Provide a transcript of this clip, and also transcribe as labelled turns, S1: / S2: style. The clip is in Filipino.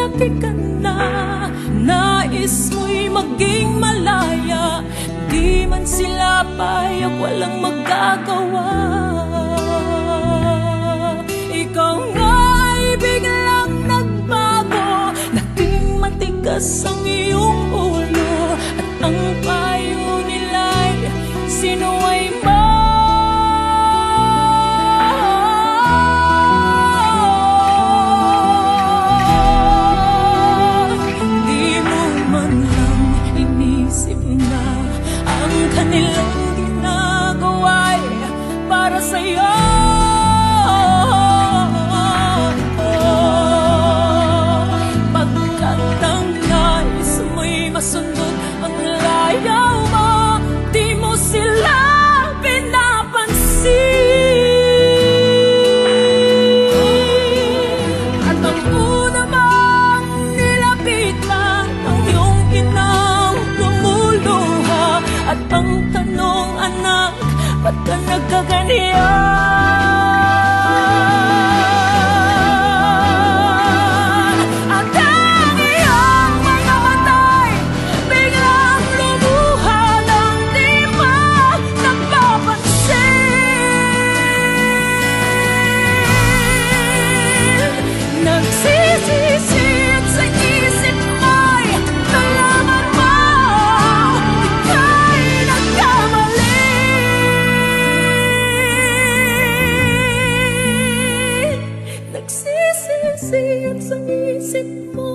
S1: lumapit ka na. Nais mo'y maging malaya, di man sila payag, walang magagawa. Ikaw nga ay biglang nagbago, naging matigas ang iyong ulo, at ang payo nila'y sinuway mo. Kanilang ginagawa'y para sa'yo. Pagkat ang nais mo'y masundot ang layaw mo, di mo sila pinapansin. At ang una bang nilapit lang ang iyong inang lumuluha, at ang tanong, anak, ba't ka nagkaganyan? At ang iyong mga mata'y biglang lumuha nang di mo napapansin. Nagsisisi at sa isip mo'y nalaman mo ika'y nagkamali. Nagsisisi at sa isip mo